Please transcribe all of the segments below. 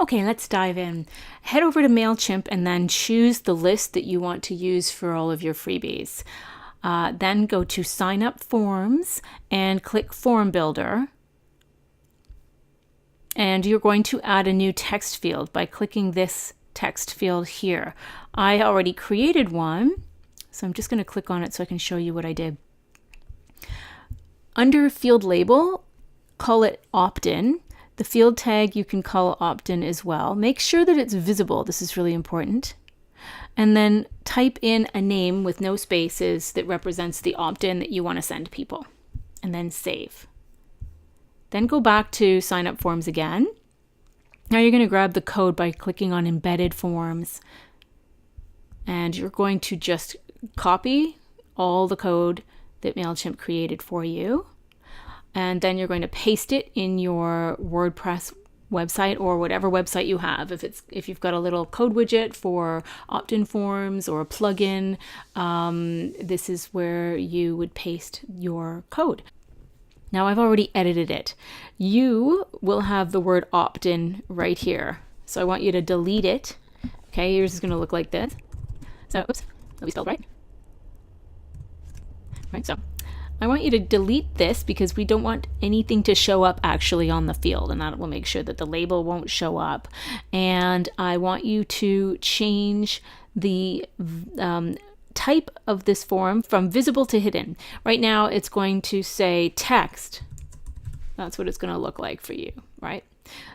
Okay, let's dive in. Head over to MailChimp and then choose the list that you want to use for all of your freebies. Then go to Sign Up Forms and click Form Builder. And you're going to add a new text field by clicking this text field here. I already created one, so I'm just going to click on it so I can show you what I did. Under field label, call it opt-in. The field tag you can call opt-in as well. Make sure that it's visible. This is really important. And then type in a name with no spaces that represents the opt-in that you want to send people. And then save. Then go back to sign up forms again. Now you're going to grab the code by clicking on embedded forms. And you're going to just copy all the code that MailChimp created for you. And then you're going to paste it in your WordPress website or whatever website you have. If you've got a little code widget for opt-in forms or a plugin, this is where you would paste your code. Now I've already edited it. You will have the word opt-in right here. So I want you to delete it. Okay, yours is going to look like this. So, oops, that'll be spelled right. Right, so I want you to delete this because we don't want anything to show up actually on the field, and that will make sure that the label won't show up. And I want you to change the type of this form from visible to hidden. Right now it's going to say text. That's what it's going to look like for you, right?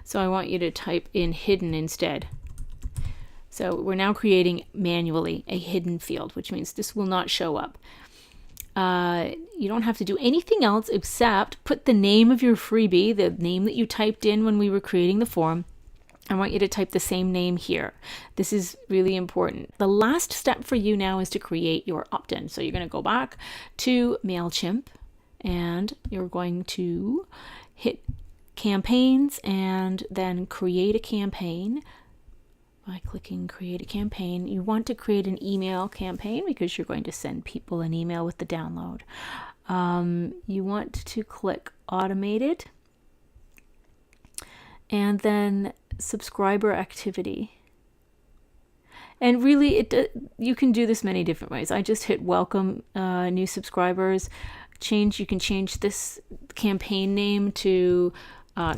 So I want you to type in hidden instead. So we're now creating manually a hidden field, which means this will not show up. You don't have to do anything else except put the name of your freebie, the name that you typed in when we were creating the form. I want you to type the same name here. This is really important. The last step for you now is to create your opt-in. So you're going to go back to MailChimp and you're going to hit campaigns and then create a campaign. By clicking create a campaign, you want to create an email campaign because you're going to send people an email with the download. You want to click automated and then subscriber activity. And really, you can do this many different ways. I just hit welcome new subscribers. You can change this campaign name to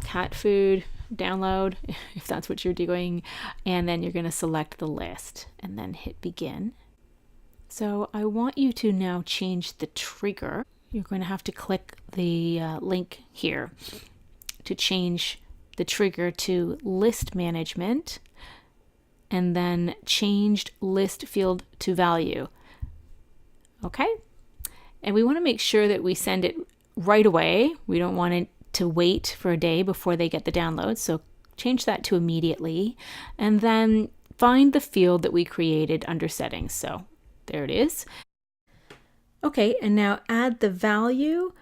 cat food download if that's what you're doing, and then you're going to select the list and then hit begin. So I want you to now change the trigger. You're going to have to click the link here to change the trigger to list management and then changed list field to value. Okay, and we want to make sure that we send it right away. We don't want it to wait for a day before they get the download. So change that to immediately and then find the field that we created under settings. So there it is. Okay, and now add the value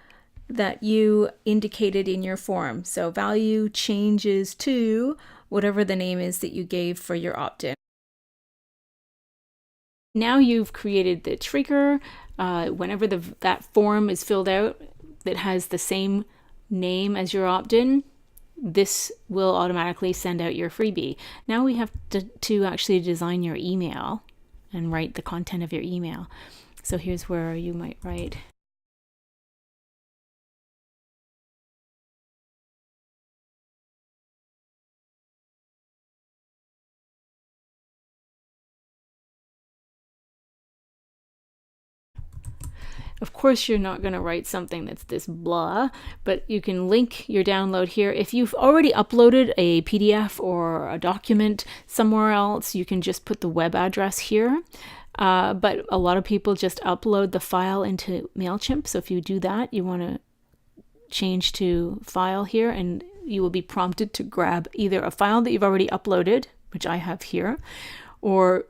that you indicated in your form. So value changes to whatever the name is that you gave for your opt-in. Now you've created the trigger. Whenever that form is filled out that has the same name as your opt-in, this will automatically send out your freebie. Now we have to actually design your email and write the content of your email. So here's where you might write. Of course, you're not going to write something that's this blah, but you can link your download here. If you've already uploaded a PDF or a document somewhere else, you can just put the web address here. But a lot of people just upload the file into MailChimp. So if you do that, you want to change to file here, and you will be prompted to grab either a file that you've already uploaded, which I have here, or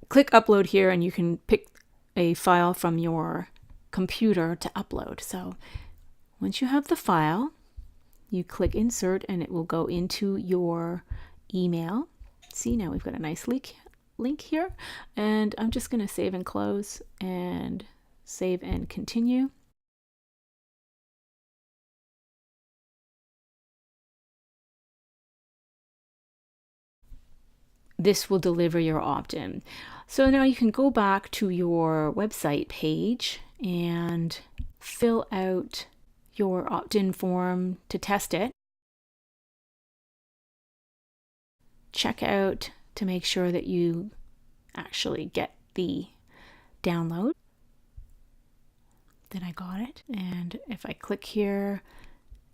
click upload here and you can pick a file from your computer to upload. So once you have the file, you click insert and it will go into your email. See, now we've got a nice link here, and I'm just going to save and close and save and continue. this will deliver your opt-in. So now you can go back to your website page and fill out your opt-in form to test it. Check out to make sure that you actually get the download. Then I got it. And if I click here,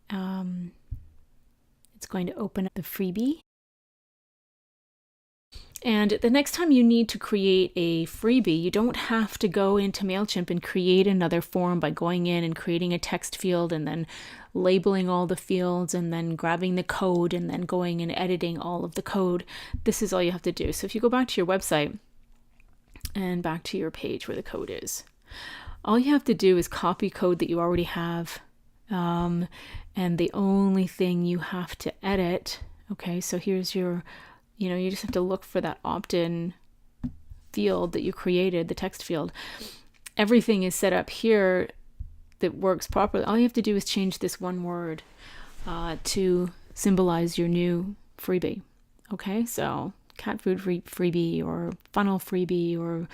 it's going to open up the freebie. And the next time you need to create a freebie, you don't have to go into MailChimp and create another form by going in and creating a text field and then labeling all the fields and then grabbing the code and then going and editing all of the code. This is all you have to do. So if you go back to your website and back to your page where the code is, all you have to do is copy code that you already have. And the only thing you have to edit, okay, so here's your, you just have to look for that opt-in field that you created, the text field. Everything is set up here that works properly. All you have to do is change this one word to symbolize your new freebie. Okay, so cat food freebie or funnel freebie or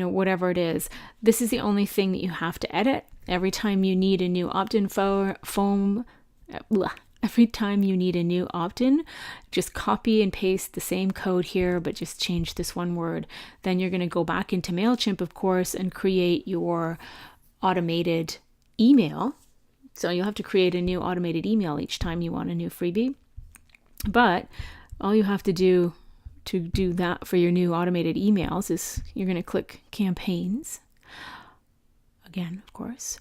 whatever it is. This is the only thing that you have to edit. Every time you need a new opt-in every time you need a new opt-in, just copy and paste the same code here, but just change this one word. Then you're going to go back into MailChimp, of course, and create your automated email. So you'll have to create a new automated email each time you want a new freebie. But all you have to do that for your new automated emails is you're going to click campaigns. Again, of course.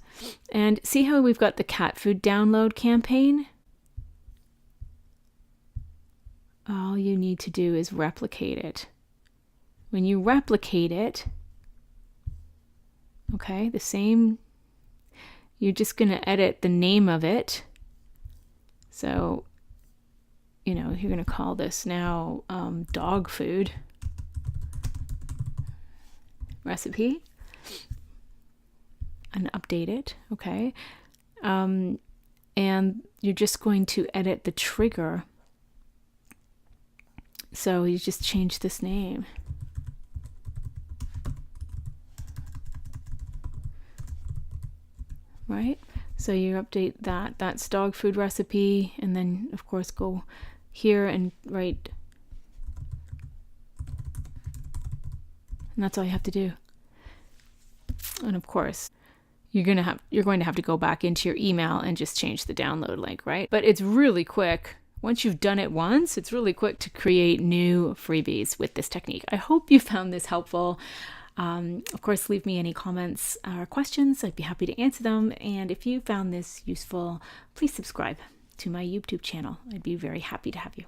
And see how we've got the cat food download campaign? All you need to do is replicate it. When you replicate it, okay, the same, you're just going to edit the name of it. So, you're going to call this now dog food recipe and update it, okay? And you're just going to edit the trigger. So you just change this name. Right? So you update that. That's dog food recipe. And then, of course, go here and write. And that's all you have to do. And of course, you're going to have to go back into your email and just change the download link, right? But it's really quick. Once you've done it once, it's really quick to create new freebies with this technique. I hope you found this helpful. Of course, leave me any comments or questions. I'd be happy to answer them. And if you found this useful, please subscribe to my YouTube channel. I'd be very happy to have you.